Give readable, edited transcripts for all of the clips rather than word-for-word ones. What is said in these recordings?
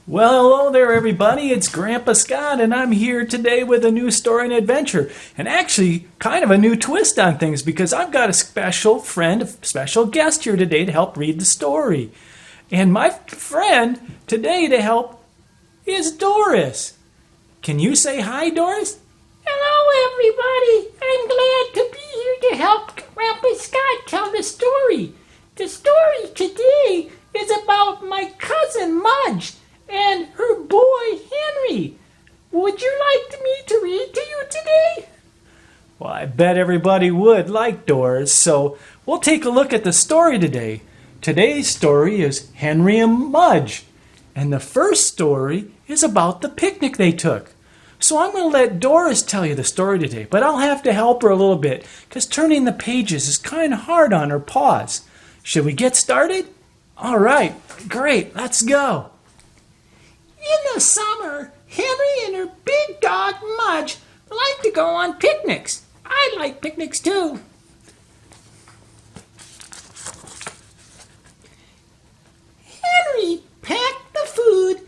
Well, hello there, everybody. It's Grandpa Scott, and I'm here today with a new story and adventure. And actually, kind of a new twist on things because I've got a special friend, a special guest here today to help read the story. And my friend today to help is Doris. Can you say hi, Doris? Hello, everybody. I'm glad to be here to help Grandpa Scott tell the story. The story today is about my cousin Mudge and her boy Henry. Would you like me to read to you today? Well, I bet everybody would like Doris, so we'll take a look at the story today. Today's story is Henry and Mudge, and the first story is about the picnic they took. So I'm going to let Doris tell you the story today, but I'll have to help her a little bit because turning the pages is kind of hard on her paws. Should we get started? All right, great, let's go. In the summer, Henry and her big dog Mudge like to go on picnics. I like picnics too. Henry packed the food,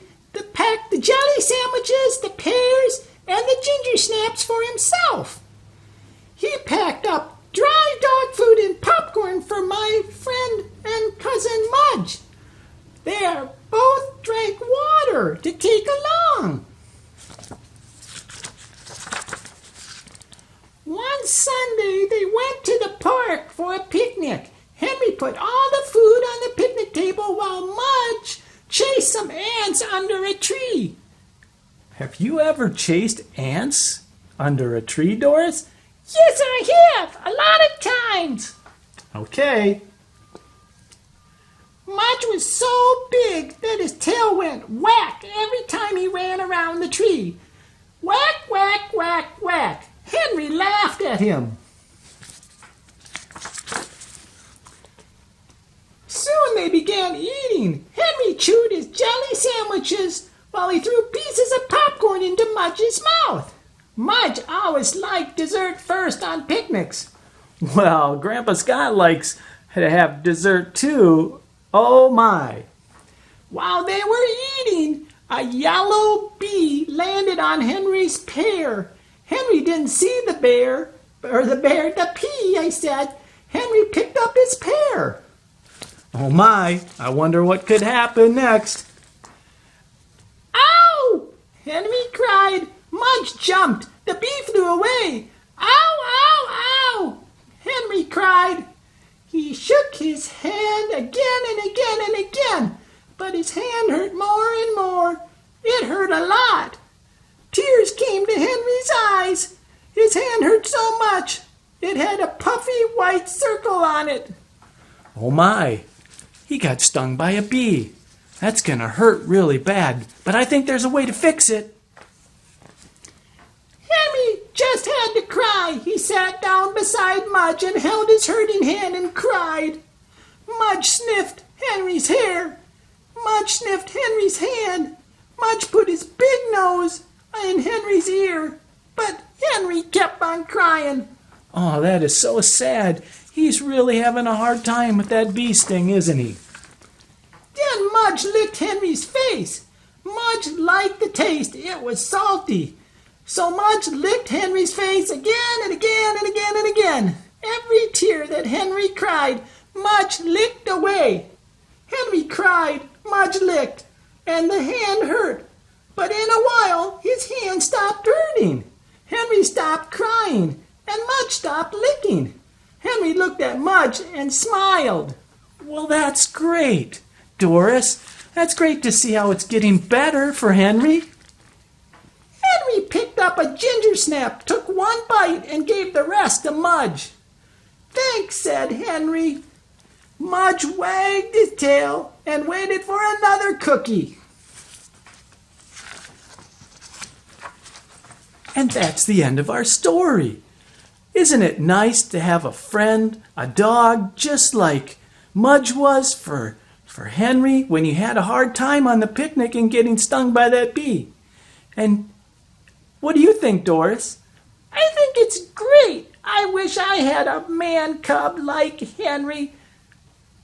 packed the jelly sandwiches, the pears, and the ginger snaps for himself. He packed up dry dog food and popcorn for my friend and cousin Mudge. They both drank water to take along. One Sunday, they went to the park for a picnic. Henry put all the food on the picnic table while Mudge chased some ants under a tree. Have you ever chased ants under a tree, Doris? Yes, I have, a lot of times. Okay. Mudge was so big that his tail went whack every time he ran around the tree. Whack, whack, whack, whack. Henry laughed at him. Soon they began eating. Henry chewed his jelly sandwiches while he threw pieces of popcorn into Mudge's mouth. Mudge always liked dessert first on picnics. Well, Grandpa Scott likes to have dessert too. Oh my. While they were eating, a yellow bee landed on Henry's pear. Henry didn't see the pea, I said. Henry picked up his pear. Oh my, I wonder what could happen next. Ow! Henry cried. Mudge jumped. The bee flew away. Ow, ow, ow! Henry cried. He shook his hand again and again and again, but his hand hurt more and more. It hurt a lot. Tears came to Henry's eyes. His hand hurt so much. It had a puffy white circle on it. Oh my, he got stung by a bee. That's gonna hurt really bad, but I think there's a way to fix it. Henry just had to cry. He sat down beside Mudge and held his hurting hand and cried. Mudge sniffed Henry's hair. Mudge sniffed Henry's hand. Mudge put his big nose in Henry's ear. But Henry kept on crying. Oh, that is so sad. He's really having a hard time with that bee sting, isn't he? Then Mudge licked Henry's face. Mudge liked the taste. It was salty. So Mudge licked Henry's face again and again and again and again. Every tear that Henry cried, Mudge licked away. Henry cried, Mudge licked, and the hand hurt. But in a while, his hand stopped hurting. Henry stopped crying, and Mudge stopped licking. Henry looked at Mudge and smiled. Well, that's great, Doris. That's great to see how it's getting better for Henry. Henry picked up a ginger snap, took one bite, and gave the rest to Mudge. Thanks, said Henry. Mudge wagged his tail and waited for another cookie. And that's the end of our story. Isn't it nice to have a friend, a dog, just like Mudge was for Henry when he had a hard time on the picnic and getting stung by that bee? And what do you think, Doris? I think it's great. I wish I had a man cub like Henry.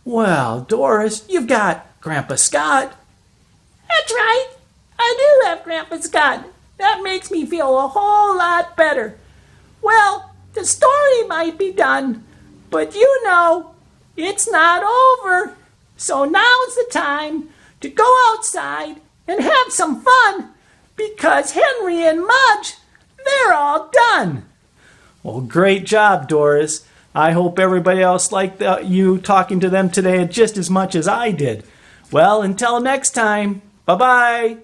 Well, Doris, you've got Grandpa Scott. That's right. Grandpa Scott. That makes me feel a whole lot better. Well, the story might be done, but you know, it's not over. So now's the time to go outside and have some fun because Henry and Mudge, they're all done. Well, great job, Doris. I hope everybody else liked you talking to them today just as much as I did. Well, until next time, bye-bye.